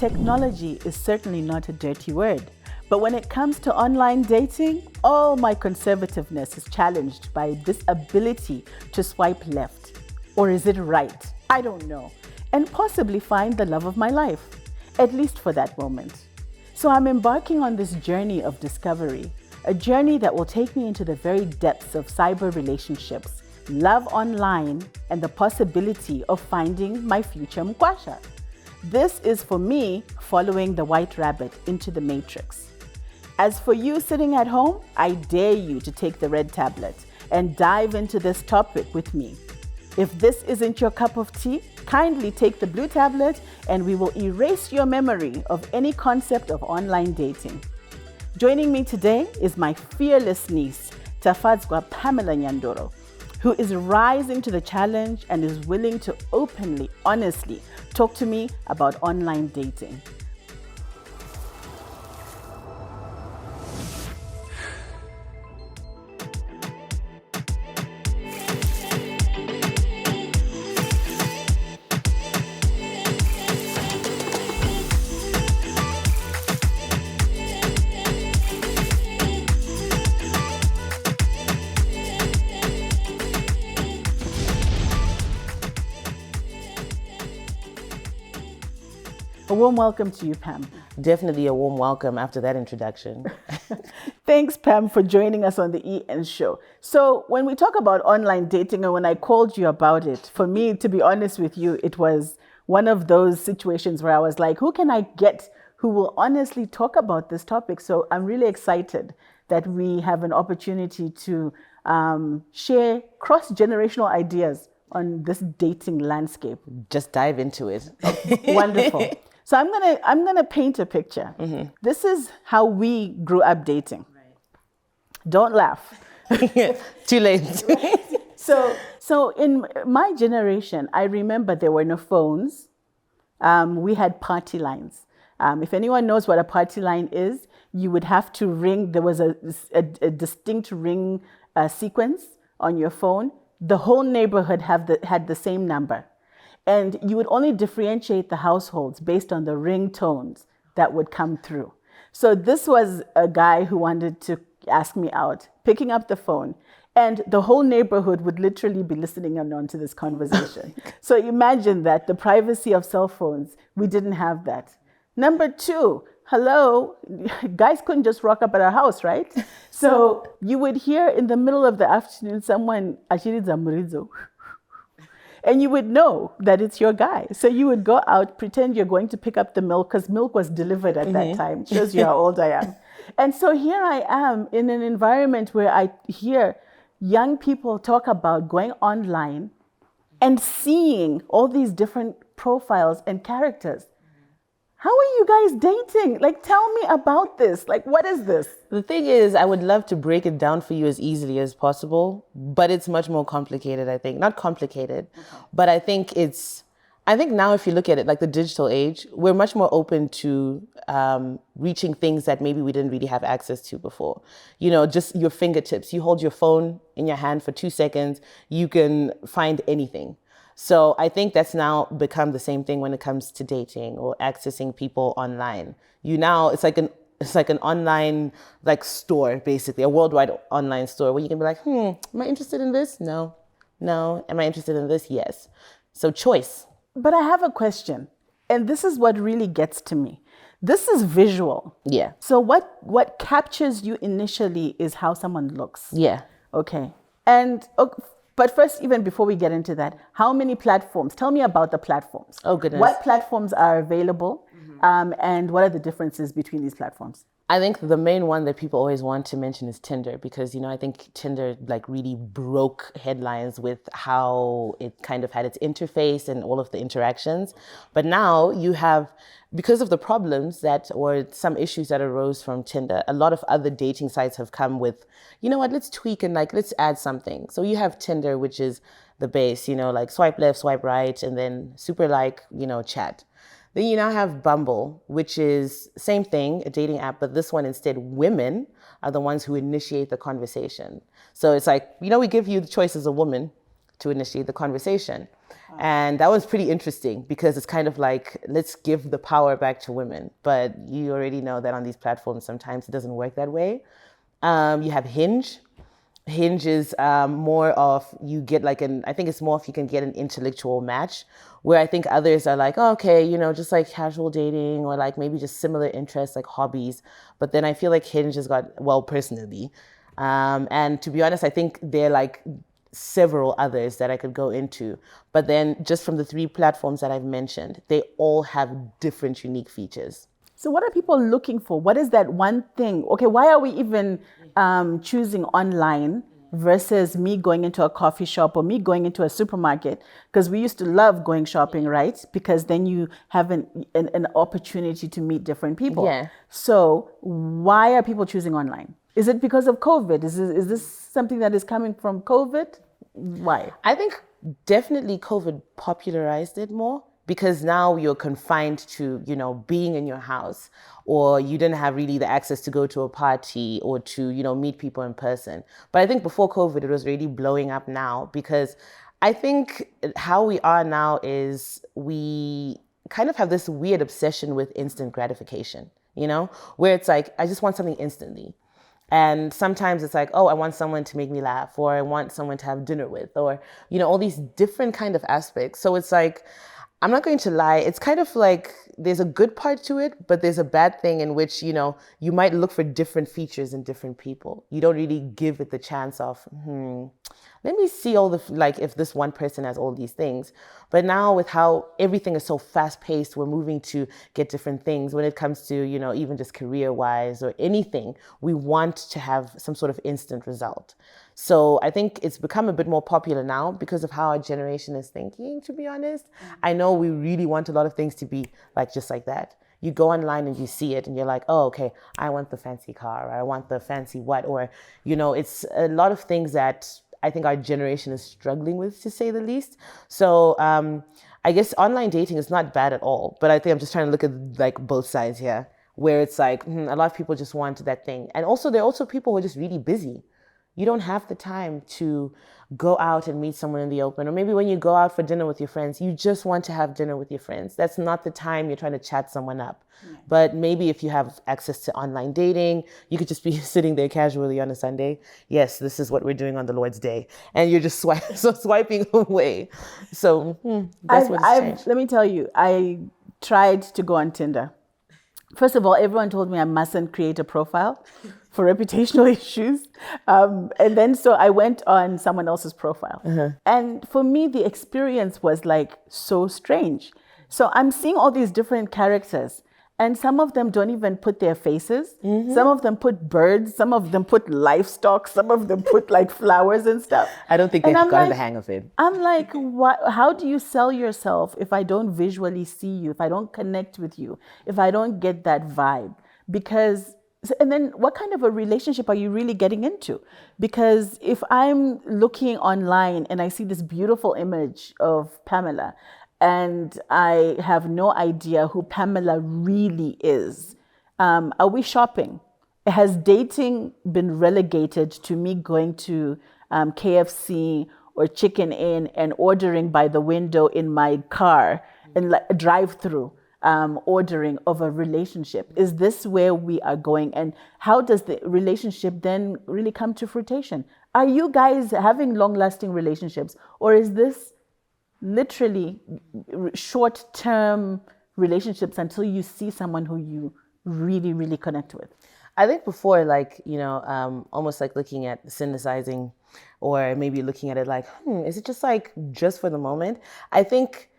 Technology is certainly not a dirty word, but when it comes to online dating, all my conservativeness is challenged by this ability to swipe left. Or is it right? I don't know. And possibly find the love of my life, at least for that moment. So I'm embarking on this journey of discovery, a journey that will take me into the very depths of cyber relationships, love online, and the possibility of finding my future mkwasha. This is for me following the white rabbit into the matrix. As for you sitting at home, I dare you to take the red tablet and dive into this topic with me. If this isn't your cup of tea, kindly take the blue tablet and we will erase your memory of any concept of online dating. Joining me today is my fearless niece, Tafadzwa Pamela Nyandoro, who is rising to the challenge and is willing to openly, honestly talk to me about online dating. A warm welcome to you, Pam. Definitely a warm welcome after that introduction. Thanks, Pam, for joining us on the EN show. So when we talk about online dating and when I called you about it, for me, to be honest with you, it was one of those situations where I was like, who can I get who will honestly talk about this topic? So I'm really excited that we have an opportunity to share cross-generational ideas on this dating landscape. Just dive into it. Wonderful. So I'm gonna paint a picture. Mm-hmm. This is how we grew up dating. Right. Don't laugh. Too late. So in my generation, I remember there were no phones. We had party lines. If anyone knows what a party line is, you would have to ring. There was a distinct ring sequence on your phone. The whole neighborhood had the same number. And you would only differentiate the households based on the ringtones that would come through. So this was a guy who wanted to ask me out, picking up the phone, and the whole neighborhood would literally be listening on to this conversation. So imagine that, the privacy of cell phones, we didn't have that. Number two, hello, guys couldn't just rock up at our house, right? So you would hear in the middle of the afternoon someone, Ashiri Zamurizo, and you would know that it's your guy. So you would go out, pretend you're going to pick up the milk, because milk was delivered at that time. Shows you how old I am. And so here I am in an environment where I hear young people talk about going online and seeing all these different profiles and characters. How are you guys dating? Like, tell me about this. Like, what is this? The thing is, I would love to break it down for you as easily as possible, but it's much more complicated, I think. Not complicated, but I think now if you look at it, like the digital age, we're much more open to reaching things that maybe we didn't really have access to before. You know, just your fingertips. You hold your phone in your hand for 2 seconds, you can find anything. So I think that's now become the same thing when it comes to dating or accessing people online. It's like an online like store, basically, a worldwide online store where you can be like, am I interested in this? No. Am I interested in this? Yes. So choice. But I have a question, and this is what really gets to me. This is visual. Yeah. So what captures you initially is how someone looks. Yeah. Okay. But first, even before we get into that, how many platforms? Tell me about the platforms. Oh, goodness. What platforms are available, and what are the differences between these platforms? I think the main one that people always want to mention is Tinder, because, I think Tinder like really broke headlines with how it kind of had its interface and all of the interactions. But now you have, because of the problems or some issues that arose from Tinder, a lot of other dating sites have come with, let's tweak and let's add something. So you have Tinder, which is the base, like swipe left, swipe right, and then super chat. Then you now have Bumble, which is same thing, a dating app, but this one instead, women are the ones who initiate the conversation. So it's like, we give you the choice as a woman to initiate the conversation. And that was pretty interesting because it's kind of like, let's give the power back to women. But you already know that on these platforms, sometimes it doesn't work that way. You have Hinge. Hinge is more of you get like I think it's more if you can get an intellectual match, where I think others are like, oh, okay, just like casual dating or like maybe just similar interests like hobbies. But then I feel like Hinge has got, well, personally. And to be honest, I think they're like several others that I could go into. But then just from the 3 platforms that I've mentioned, they all have different unique features. So what are people looking for? What is that one thing? Okay, why are we even choosing online versus me going into a coffee shop or me going into a supermarket? Because we used to love going shopping, right? Because then you have an opportunity to meet different people. Yeah. So why are people choosing online? Is it because of COVID? Is this something that is coming from COVID? Why? I think definitely COVID popularized it more because now you're confined to, being in your house, or you didn't have really the access to go to a party or to, meet people in person. But I think before COVID, it was really blowing up now because I think how we are now is we kind of have this weird obsession with instant gratification, where it's like, I just want something instantly. And sometimes it's like, oh, I want someone to make me laugh, or I want someone to have dinner with, or, all these different kind of aspects. So it's like, I'm not going to lie. It's kind of like there's a good part to it, but there's a bad thing in which, you might look for different features in different people. You don't really give it the chance of, let me see if this one person has all these things. But now with how everything is so fast paced, we're moving to get different things when it comes to, even just career wise or anything, we want to have some sort of instant result. So I think it's become a bit more popular now because of how our generation is thinking, to be honest. I know we really want a lot of things to be like just like that. You go online and you see it and you're like, oh, okay, I want the fancy car, or I want the fancy what, or, it's a lot of things that I think our generation is struggling with, to say the least. So I guess online dating is not bad at all, but I think I'm just trying to look at like both sides here, where it's like a lot of people just want that thing. And also there are also people who are just really busy. You don't have the time to go out and meet someone in the open. Or maybe when you go out for dinner with your friends, you just want to have dinner with your friends. That's not the time you're trying to chat someone up. Yeah. But maybe if you have access to online dating, you could just be sitting there casually on a Sunday. Yes, this is what we're doing on the Lord's Day. And you're just swiping away. So that's what it's changed. Let me tell you, I tried to go on Tinder. First of all, everyone told me I mustn't create a profile for reputational issues. And then so I went on someone else's profile. And for me, the experience was like so strange. So I'm seeing all these different characters, and some of them don't even put their faces. Some of them put birds, some of them put livestock, some of them put like flowers and stuff. I don't think they've gotten the hang of it. I'm like, what? How do you sell yourself if I don't visually see you, if I don't connect with you, if I don't get that vibe? Because, and then what kind of a relationship are you really getting into? Because if I'm looking online and I see this beautiful image of Pamela, and I have no idea who Pamela really is, are we shopping? Has dating been relegated to me going to KFC or Chicken Inn and ordering by the window in my car and like a drive-through ordering of a relationship? Is this where we are going? And how does the relationship then really come to fruition? Are you guys having long-lasting relationships, or is this literally short-term relationships until you see someone who you really, really connect with? I think before, like, almost like looking at synesthizing, or maybe looking at it like, is it just like just for the moment? I think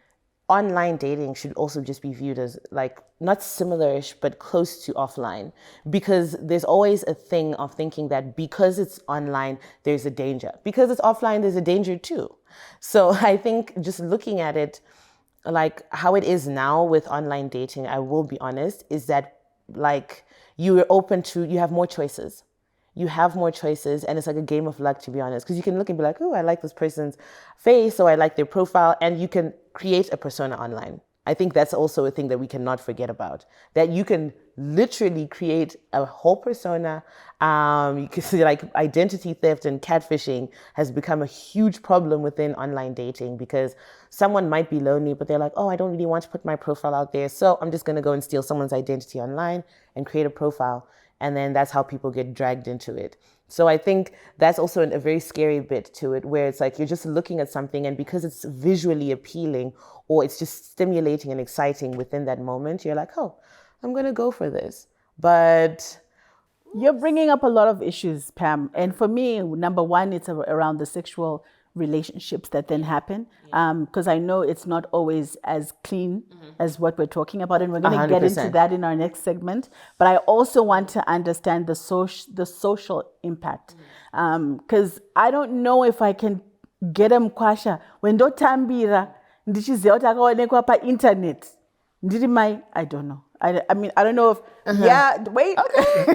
online dating should also just be viewed as like not similar-ish, but close to offline, because there's always a thing of thinking that because it's online, there's a danger. Because it's offline, there's a danger too. So I think just looking at it like how it is now with online dating, I will be honest, is that like you have more choices. You have more choices, and it's like a game of luck, to be honest, because you can look and be like, oh, I like this person's face, or I like their profile, and you can create a persona online. I think that's also a thing that we cannot forget about, that you can literally create a whole persona. You can see like identity theft and catfishing has become a huge problem within online dating, because someone might be lonely, but they're like, oh, I don't really want to put my profile out there, so I'm just going to go and steal someone's identity online and create a profile. And then that's how people get dragged into it. So I think that's also a very scary bit to it, where it's like you're just looking at something, and because it's visually appealing or it's just stimulating and exciting within that moment, you're like, oh, I'm going to go for this. But you're bringing up a lot of issues, Pam. And for me, number one, it's around the sexual relationships that then happen. Because I know it's not always as clean as what we're talking about. And we're going to get into that in our next segment. But I also want to understand the social impact. Because I don't know if I can get them kwasha. When do tambira, ndichiziva kuti akaonekwa pa internet. I don't know. I mean, I don't know if, wait. Okay.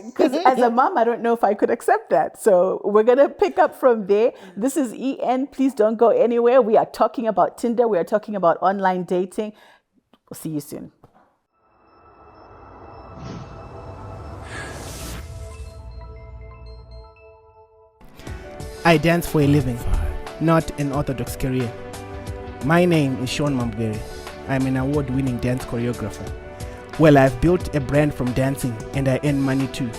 Because as a mom, I don't know if I could accept that. So we're going to pick up from there. This is EN. Please don't go anywhere. We are talking about Tinder. We are talking about online dating. We'll see you soon. I dance for a living, not an orthodox career. My name is Sean Mambere. I'm an award-winning dance choreographer. Well, I've built a brand from dancing, and I earn money too.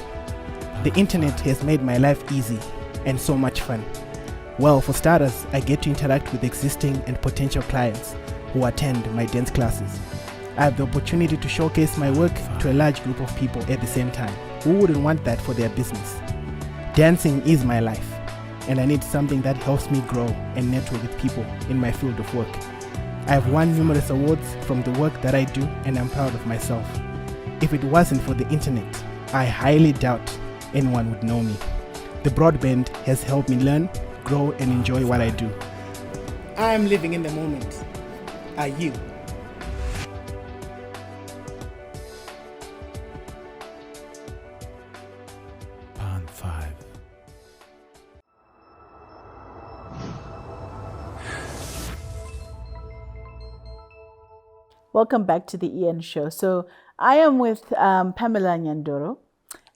The internet has made my life easy and so much fun. Well, for starters, I get to interact with existing and potential clients who attend my dance classes. I have the opportunity to showcase my work to a large group of people at the same time. Who wouldn't want that for their business? Dancing is my life, and I need something that helps me grow and network with people in my field of work. I have won numerous awards from the work that I do, and I'm proud of myself. If it wasn't for the internet, I highly doubt anyone would know me. The broadband has helped me learn, grow, and enjoy what I do. I am living in the moment. Are you? Pond 5. Welcome back to the EN show. So I am with Pamela Nyandoro,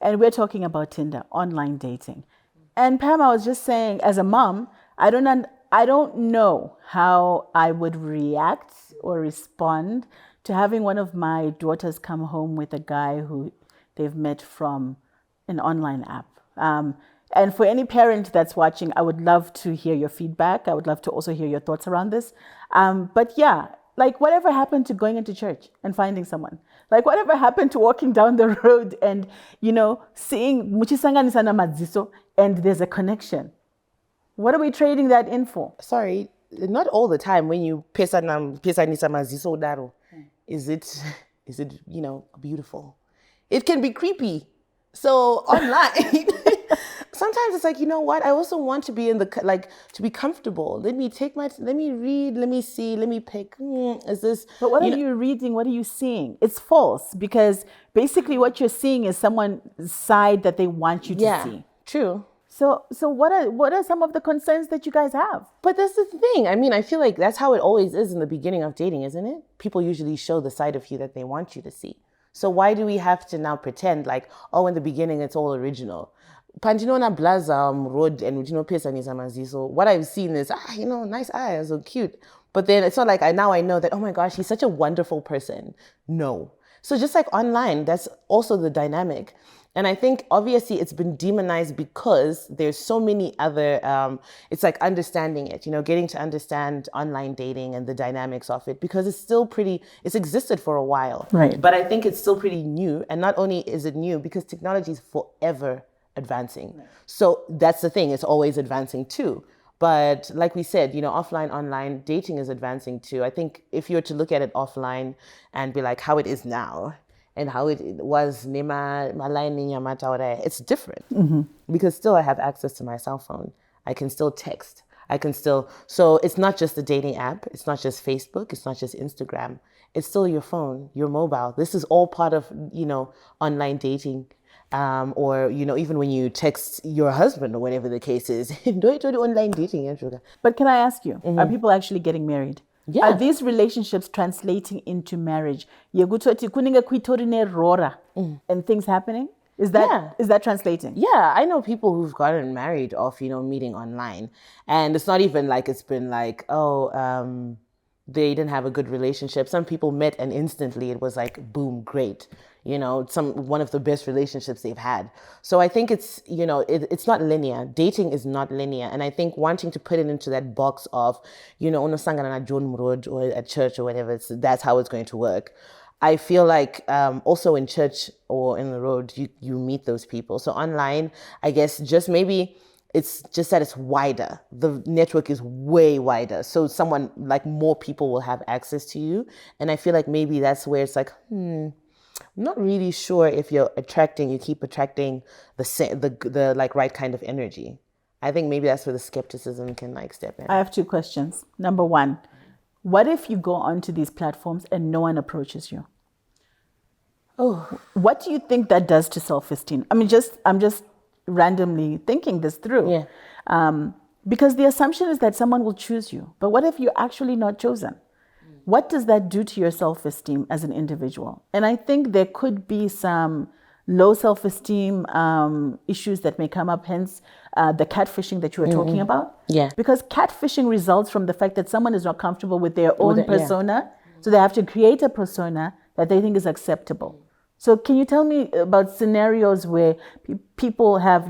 and we're talking about Tinder, online dating. And Pam, I was just saying, as a mom, I don't know how I would react or respond to having one of my daughters come home with a guy who they've met from an online app. And for any parent that's watching, I would love to hear your feedback. I would love to also hear your thoughts around this. But yeah, like whatever happened to going into church and finding someone? Like whatever happened to walking down the road and, seeing muchisanganisa na madziso and there's a connection? What are we trading that in for? Sorry, not all the time when you pesanisa maziso daro. Is it beautiful? It can be creepy. So online, sometimes it's like, you know what? I also want to be to be comfortable. Let me read, let me see, let me pick. Is this? But what are you reading? What are you seeing? It's false, because basically what you're seeing is someone's side that they want you to see. True. So what are some of the concerns that you guys have? But that's the thing. I mean, I feel like that's how it always is in the beginning of dating, isn't it? People usually show the side of you that they want you to see. So why do we have to now pretend like, oh, in the beginning it's all original? Pandinona blaza road and pesa ni samazi. So what I've seen is, nice eyes, so cute. But then it's not like I know that, oh my gosh, he's such a wonderful person. No. So just like online, that's also the dynamic. And I think obviously it's been demonized because there's so many other, it's like understanding it, getting to understand online dating and the dynamics of it, because it's existed for a while. Right. But I think it's still pretty new. And not only is it new, because technology is forever advancing. Right. So that's the thing, it's always advancing too. But like we said, offline, online, dating is advancing too. I think if you were to look at it offline and be like how it is now, and how it was, it's different. Because still I have access to my cell phone. I can still text. So it's not just the dating app. It's not just Facebook. It's not just Instagram. It's still your phone, your mobile. This is all part of, online dating. Or, even when you text your husband or whatever the case is. Online dating. But can I ask you, are people actually getting married Yeah. Are these relationships translating into marriage? Yekutoti kuninge kuitorine rora and things happening? Is that translating? Yeah, I know people who've gotten married off, meeting online. And it's not even like it's been like, they didn't have a good relationship. Some people met and instantly it was like, boom, great. One of the best relationships they've had. So I think it's, it's not linear. Dating is not linear. And I think wanting to put it into that box of, unosangana na John Road or at church or whatever, that's how it's going to work. I feel like also in church or in the road, you meet those people. So online, I guess just maybe it's just that it's wider. The network is way wider. So someone like more people will have access to you. And I feel like maybe that's where it's like, I'm not really sure if you keep attracting the like right kind of energy. I think maybe that's where the skepticism can like step in. I have 2 questions. Number 1, what if you go onto these platforms and no one approaches you? Oh, what do you think that does to self-esteem? I mean, I'm just randomly thinking this through. Yeah. Because the assumption is that someone will choose you. But what if you're actually not chosen? What does that do to your self-esteem as an individual? And I think there could be some low self-esteem issues that may come up, hence the catfishing that you were talking about. Yeah. Because catfishing results from the fact that someone is not comfortable with their own persona. So they have to create a persona that they think is acceptable. So can you tell me about scenarios where people have,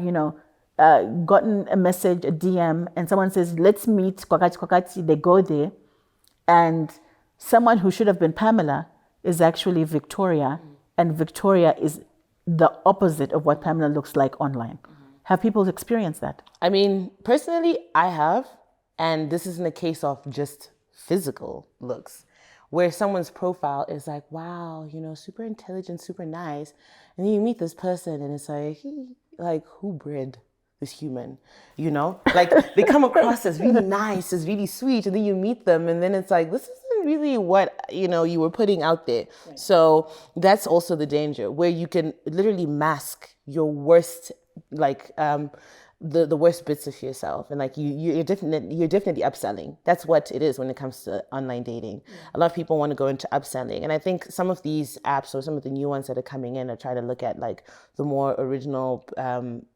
gotten a message, a DM, and someone says, let's meet, kwakati, they go there, and someone who should have been Pamela is actually Victoria, and Victoria is the opposite of what Pamela looks like online. Have people experienced that? I mean, personally, I have, and this isn't a case of just physical looks, where someone's profile is like, wow, super intelligent, super nice. And then you meet this person and it's like, who bred this human? Like they come across as really nice, as really sweet. And then you meet them and then it's like, this isn't really what, you were putting out there. Right. So that's also the danger where you can literally mask your worst, like, the worst bits of yourself, and like you're definitely upselling. That's what it is when it comes to online dating. Yeah. A lot of people want to go into upselling, and I think some of these apps or some of the new ones that are coming in are trying to look at like the more original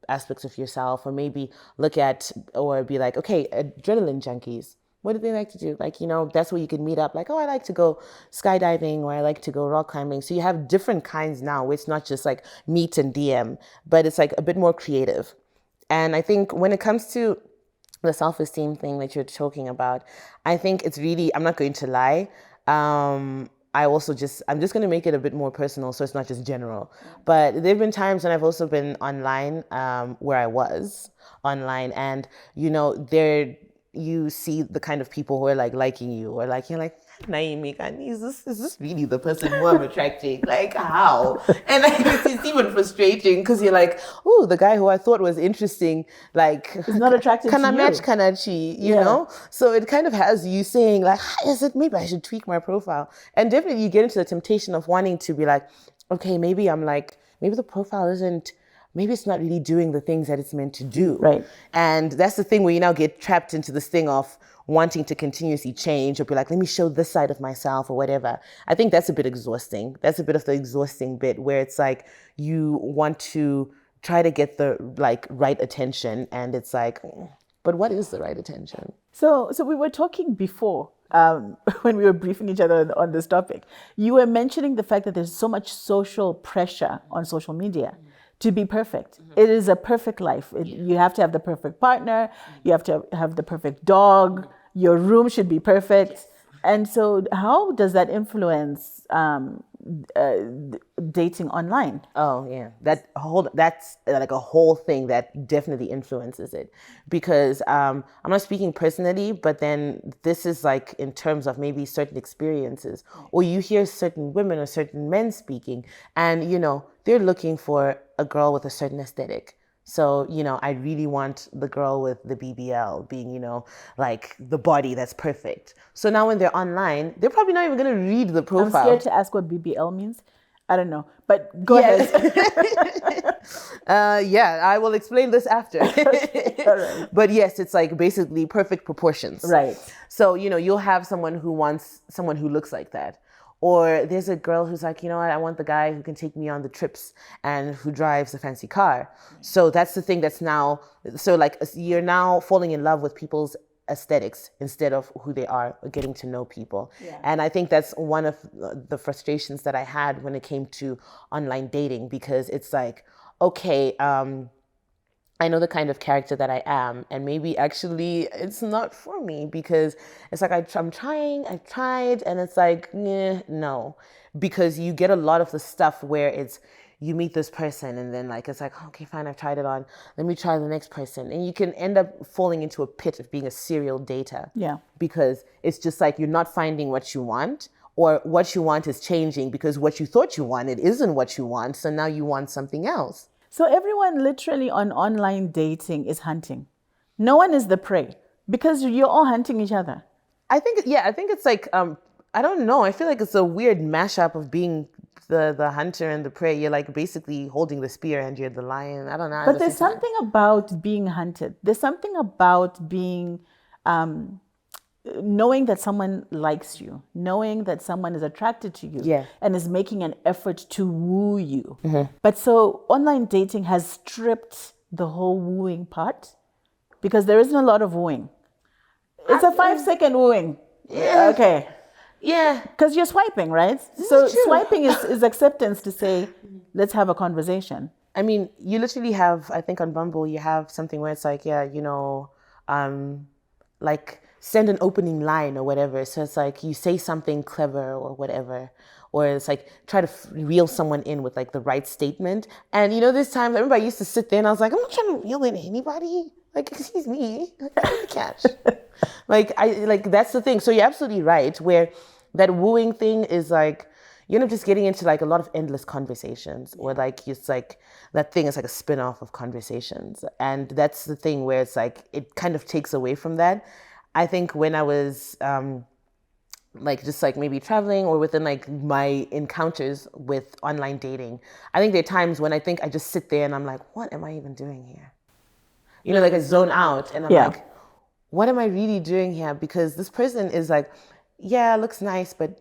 aspects of yourself, or maybe look at or be like, okay, adrenaline junkies. What do they like to do? Like, that's where you can meet up. Like, oh, I like to go skydiving, or I like to go rock climbing. So you have different kinds now where it's not just like meet and DM, but it's like a bit more creative. And I think when it comes to the self-esteem thing that you're talking about, I think it's really, I'm not going to lie. I'm just going to make it a bit more personal, so it's not just general. But there've been times when I've also been online, where I was online, and there you see the kind of people who are like liking you, or like you're like, Naomi, is this really the person who I'm attracting? Like, how? And like, it's even frustrating because you're like, oh, the guy who I thought was interesting, like, he's not attracted to you. Match Kanachi, you know? So it kind of has you saying like, maybe I should tweak my profile. And definitely you get into the temptation of wanting to be like, okay, maybe the profile maybe it's not really doing the things that it's meant to do. Right. And that's the thing where you now get trapped into this thing of wanting to continuously change, or be like, let me show this side of myself or whatever. I think that's a bit exhausting. That's a bit of the exhausting bit where it's like you want to try to get the like right attention, and it's like, but what is the right attention? So we were talking before, when we were briefing each other on this topic. You were mentioning the fact that there's so much social pressure on social media to be perfect. It is a perfect life. You have to have the perfect partner. You have to have the perfect dog. Your room should be perfect. Yes. And so how does that influence dating online? Oh yeah, that's like a whole thing that definitely influences it, because I'm not speaking personally, but then this is like in terms of maybe certain experiences, or you hear certain women or certain men speaking, and they're looking for a girl with a certain aesthetic. So, I really want the girl with the BBL being, like the body that's perfect. So now when they're online, they're probably not even going to read the profile. I'm scared to ask what BBL means. I don't know, but go ahead. Yeah, I will explain this after. All right. But yes, it's like basically perfect proportions. Right. So, you'll have someone who wants someone who looks like that. Or there's a girl who's like, you know what, I want the guy who can take me on the trips and who drives a fancy car. So that's the thing that's now, so like you're now falling in love with people's aesthetics instead of who they are, or getting to know people. Yeah. And I think that's one of the frustrations that I had when it came to online dating, because it's like, okay, I know the kind of character that I am, and maybe actually it's not for me, because it's like I've tried, and it's like, no, because you get a lot of the stuff where it's, you meet this person and then like, it's like, okay, fine, I've tried it on, let me try the next person. And you can end up falling into a pit of being a serial dater. Yeah. Because it's just like, you're not finding what you want, or what you want is changing because what you thought you wanted isn't what you want. So now you want something else. So everyone literally on online dating is hunting. No one is the prey because you're all hunting each other. I think it's like, I don't know. I feel like it's a weird mashup of being the hunter and the prey. You're like basically holding the spear and you're the lion. I don't know. But there's something about being hunted. There's something about being, knowing that someone likes you, knowing that someone is attracted to you, Yeah. and is making an effort to woo you. But so online dating has stripped the whole wooing part, because there isn't a lot of wooing. It's a 5-second wooing. Yeah. Okay. Yeah. Because you're swiping, right? So swiping is acceptance to say, let's have a conversation. I mean, you literally have, I think on Bumble, you have something where it's like, like send an opening line or whatever. So it's like you say something clever or whatever. Or it's like try to reel someone in with like the right statement. And this time everybody used to sit there and I was like, I'm not trying to reel in anybody. Like, excuse me, I catch. That's the thing. So you're absolutely right, where that wooing thing is like, you end up just getting into like a lot of endless conversations, or like it's like that thing is like a spin-off of conversations. And that's the thing where it's like, it kind of takes away from that. I think when I was just like maybe traveling or within like my encounters with online dating, I think there are times when I think I just sit there and I'm like, what am I even doing here? Like I zone out and I'm like, what am I really doing here? Because this person is like, yeah, looks nice, but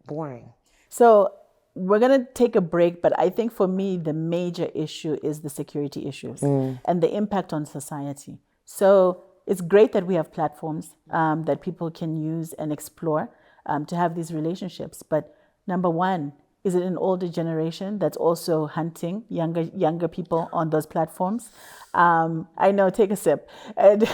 boring. So we're going to take a break, but I think for me, the major issue is the security issues and the impact on society. So it's great that we have platforms that people can use and explore to have these relationships. But number one, is it an older generation that's also hunting younger people on those platforms? I know, take a sip. And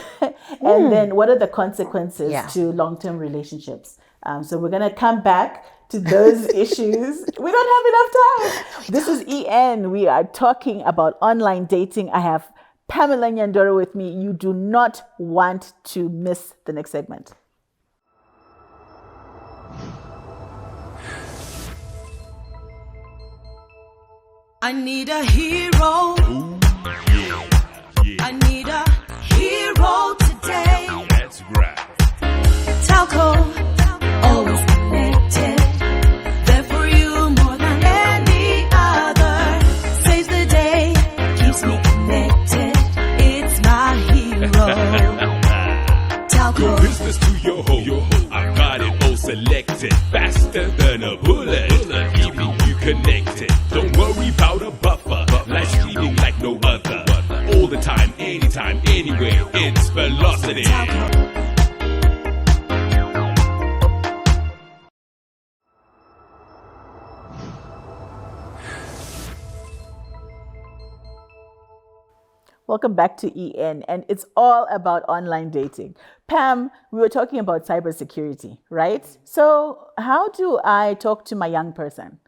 then what are the consequences to long-term relationships? So we're going to come back to those issues. We don't have enough time. This is EN. We are talking about online dating. I have Pamela Nyandoro with me. You do not want to miss the next segment. I need a hero. Ooh, yeah. I need a hero today. That's right. Talco, always connected. There for you more than any other. Saves the day, keeps me connected. It's my hero. Talco. Your business to your hoe. I got it all selected. Faster than a bullet. Keeping you connected. Don't worry about a buffer. Life's speeding like no other. All the time, anytime, anywhere. It's velocity. Welcome back to EN, and it's all about online dating. Pam, we were talking about cybersecurity, right? So how do I talk to my young person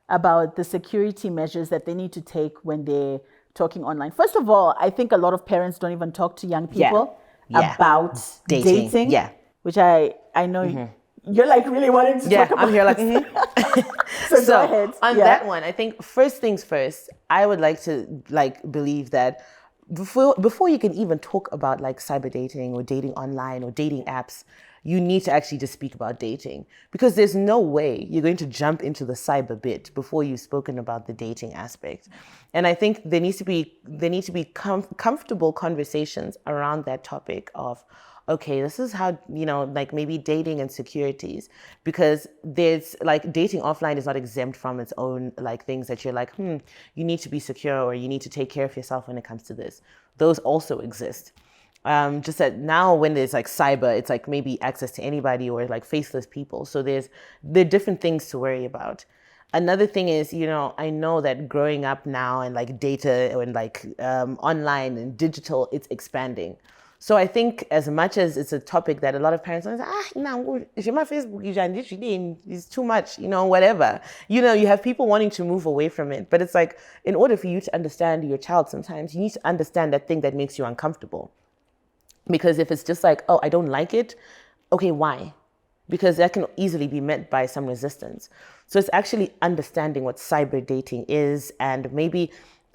about the security measures that they need to take when they're talking online? First of all, I think a lot of parents don't even talk to young people about dating. Which I know you're like really wanting to talk about. I'm here like, So go ahead. On that one, I think first things first, I would like to believe that before you can even talk about like cyber dating or dating online or dating apps, you need to actually just speak about dating, because there's no way you're going to jump into the cyber bit before you've spoken about the dating aspect. And I think there needs to be comfortable conversations around that topic of, okay, this is how, like maybe dating insecurities, because there's like dating offline is not exempt from its own like things that you're like, you need to be secure or you need to take care of yourself when it comes to this. Those also exist. Just that now when there's like cyber, it's like maybe access to anybody or like faceless people. So there are different things to worry about. Another thing is, I know that growing up now and like data and like online and digital, it's expanding. So I think as much as it's a topic that a lot of parents are like, no, if you're my Facebook, it's too much, whatever. You have people wanting to move away from it. But it's like, in order for you to understand your child, sometimes you need to understand that thing that makes you uncomfortable. Because if it's just like, oh, I don't like it, okay, why? Because that can easily be met by some resistance. So it's actually understanding what cyber dating is, and maybe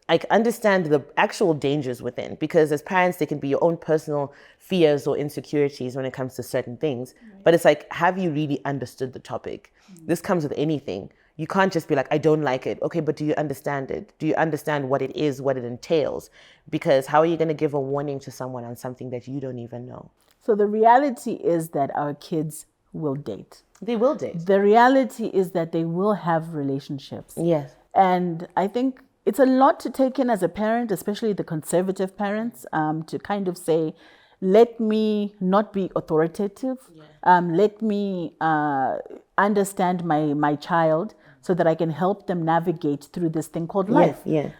like understand the actual dangers within, because as parents, there can be your own personal fears or insecurities when it comes to certain things. Right. But it's like, have you really understood the topic? This comes with anything. You can't just be like, I don't like it. Okay, but do you understand it? Do you understand what it is, what it entails? Because how are you going to give a warning to someone on something that you don't even know? So the reality is that our kids will date. They will date. The reality is that they will have relationships. Yes. And I think it's a lot to take in as a parent, especially the conservative parents, to kind of say, let me not be authoritative. Yeah. Let me understand my child so that I can help them navigate through this thing called life. Yeah.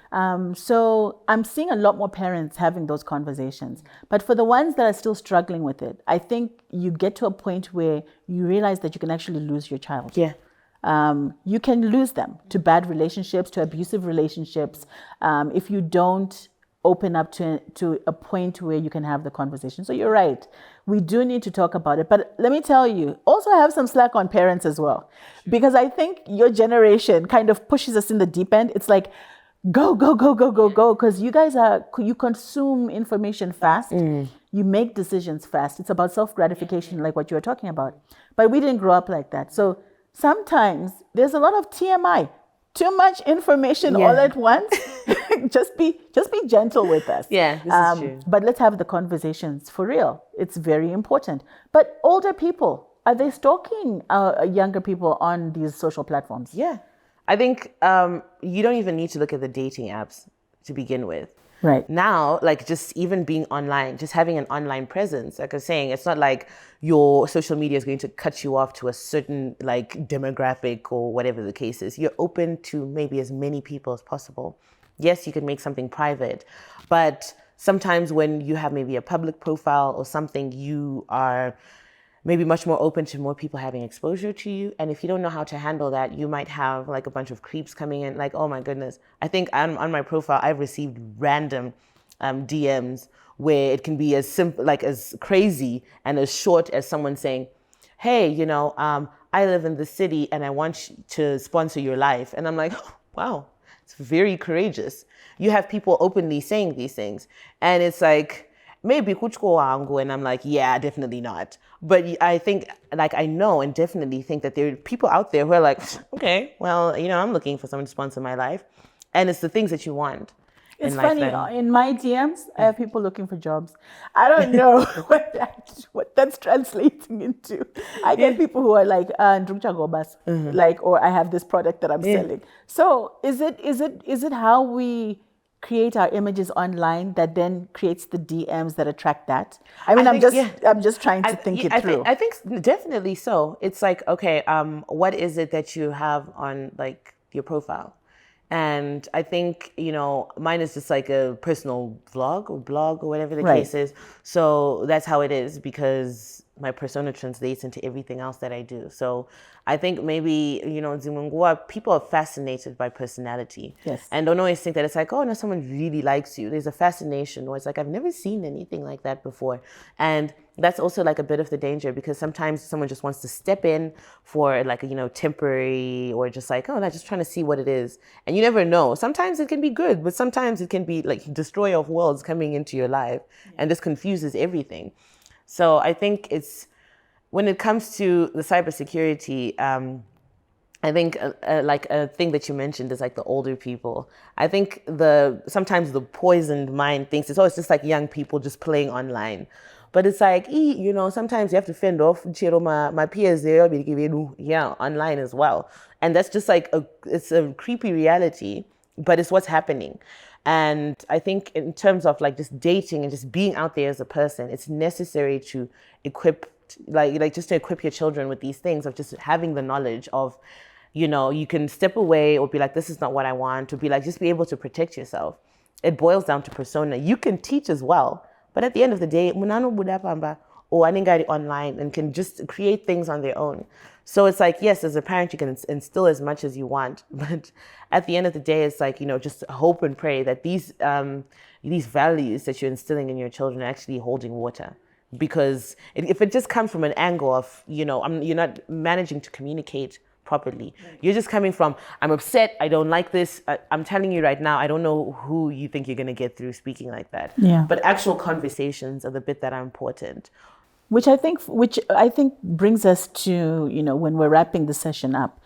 So I'm seeing a lot more parents having those conversations. But for the ones that are still struggling with it, I think you get to a point where you realize that you can actually lose your child. Yeah. You can lose them to bad relationships, to abusive relationships, if you don't open up to a point where you can have the conversation. So you're right. We do need to talk about it. But let me tell you, also have some slack on parents as well. Because I think your generation kind of pushes us in the deep end. It's like, go. Because you guys you consume information fast. You make decisions fast. It's about self-gratification, like what you were talking about. But we didn't grow up like that. So sometimes there's a lot of TMI, too much information all at once. just be gentle with us. Yeah, this is true. But let's have the conversations for real. It's very important. But older people, are they stalking younger people on these social platforms? Yeah. I think you don't even need to look at the dating apps to begin with. Right. Now, like just even being online, just having an online presence, like I was saying, it's not like your social media is going to cut you off to a certain like demographic or whatever the case is. You're open to maybe as many people as possible. Yes, you can make something private, but sometimes when you have maybe a public profile or something, you are maybe much more open to more people having exposure to you. And if you don't know how to handle that, you might have like a bunch of creeps coming in like, oh my goodness. I think on my profile, I've received random DMs where it can be as simple, like as crazy and as short as someone saying, hey, I live in the city and I want to sponsor your life. And I'm like, oh, wow, it's very courageous. You have people openly saying these things. And it's like, maybe kuchko wangu, and I'm like, yeah, definitely not. But I think, like, I know and definitely think that there are people out there who are like, okay, well, I'm looking for someone to sponsor my life. And it's the things that you want. It's funny, in my DMs, I have people looking for jobs. I don't know what that's translating into. I get people who are like, like, or I have this product that I'm selling. So is it how we create our images online that then creates the DMs that attract that? I'm just trying to think it through. I think definitely so. It's like, okay, what is it that you have on like your profile? And I think, mine is just like a personal vlog or blog or whatever the case is. So that's how it is, because my persona translates into everything else that I do. So I think maybe, Zimungua, people are fascinated by personality. Yes. And don't always think that it's like, oh, no, someone really likes you. There's a fascination where it's like, I've never seen anything like that before. And that's also like a bit of the danger, because sometimes someone just wants to step in for like, temporary, or just like, oh, they're just trying to see what it is. And you never know. Sometimes it can be good, but sometimes it can be like destroyer of worlds coming into your life. And this confuses everything. So I think it's when it comes to the cybersecurity, I think like a thing that you mentioned is like the older people. I think sometimes the poisoned mind thinks it's just like young people just playing online. But it's like, sometimes you have to fend off my peers there, online as well. And that's just like, it's a creepy reality, but it's what's happening. And I think in terms of like just dating and just being out there as a person, it's necessary to equip, just to equip your children with these things of just having the knowledge of, you can step away or be like, this is not what I want, or be like, just be able to protect yourself. It boils down to persona. You can teach as well, but at the end of the day, or anybody online and can just create things on their own. So it's like, yes, as a parent, you can instill as much as you want, but at the end of the day, it's like, just hope and pray that these values that you're instilling in your children are actually holding water. Because if it just comes from an angle of, you're not managing to communicate properly. You're just coming from, I'm upset, I don't like this. I'm telling you right now, I don't know who you think you're going to get through speaking like that. Yeah. But actual conversations are the bit that are important. Which I think brings us to, when we're wrapping the session up,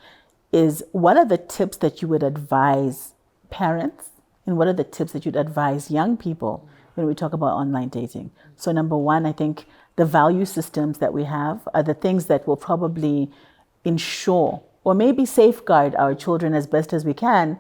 is what are the tips that you would advise parents and what are the tips that you'd advise young people when we talk about online dating? So number one, I think the value systems that we have are the things that will probably ensure or maybe safeguard our children as best as we can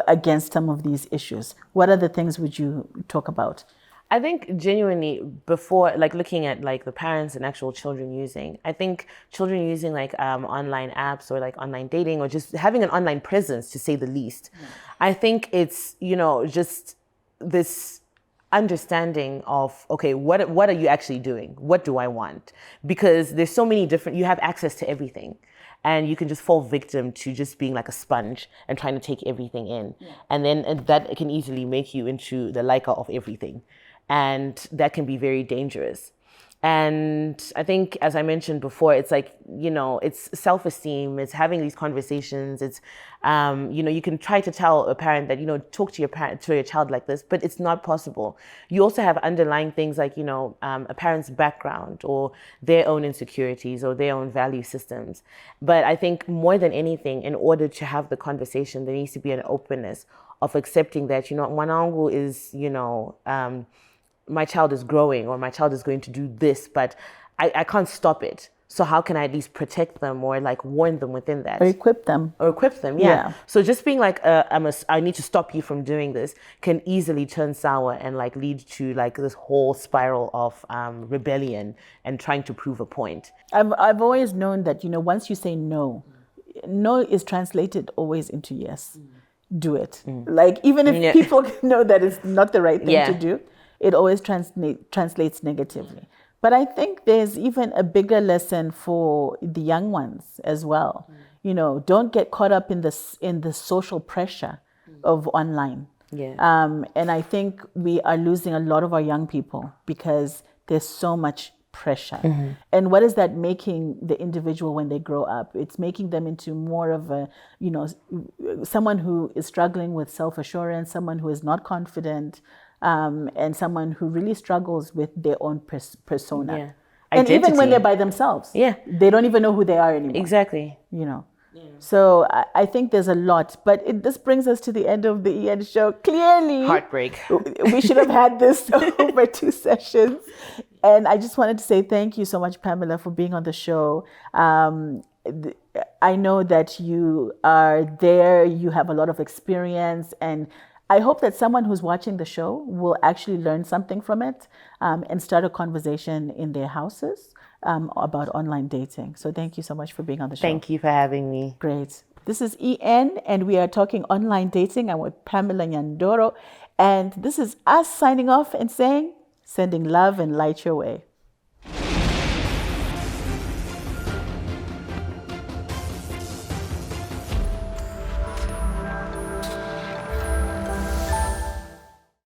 against some of these issues. What other things would you talk about? I think genuinely before looking at the parents and actual children using, I think children using online apps or online dating or just having an online presence, to say the least. I think it's, just this understanding of, okay, what are you actually doing? What do I want? Because there's so many you have access to everything. And you can just fall victim to just being like a sponge and trying to take everything in. Yeah. And that can easily make you into the liker of everything. And that can be very dangerous. And I think, as I mentioned before, it's like, it's self-esteem, it's having these conversations, it's, you can try to tell a parent that, talk to your child like this, but it's not possible. You also have underlying things like, a parent's background or their own insecurities or their own value systems. But I think more than anything, in order to have the conversation, there needs to be an openness of accepting that, Mwanangu is, my child is growing or my child is going to do this, but I can't stop it. So how can I at least protect them or warn them within that? Or equip them. Yeah. So just being I need to stop you from doing this can easily turn sour and lead to this whole spiral of rebellion and trying to prove a point. I've always known that, once you say no is translated always into yes. Do it. Even if people know that it's not the right thing to do, it always translates negatively. But I think there's even a bigger lesson for the young ones as well. Don't get caught up in the social pressure of online. Yeah. And I think we are losing a lot of our young people because there's so much pressure. Mm-hmm. And what is that making the individual when they grow up? It's making them into more of a, someone who is struggling with self-assurance, someone who is not confident, and someone who really struggles with their own persona. Yeah. And even when they're by themselves, they don't even know who they are anymore. Exactly. So I think there's a lot, but this brings us to the end of the EN show. Clearly, heartbreak. We should have had this over 2 sessions. And I just wanted to say thank you so much, Pamela, for being on the show. I know that you are there, you have a lot of experience, and I hope that someone who's watching the show will actually learn something from it and start a conversation in their houses about online dating. So thank you so much for being on the show. Thank you for having me. Great. This is EN, and we are talking online dating. I'm with Pamela Nyandoro, and this is us signing off and saying, sending love and light your way.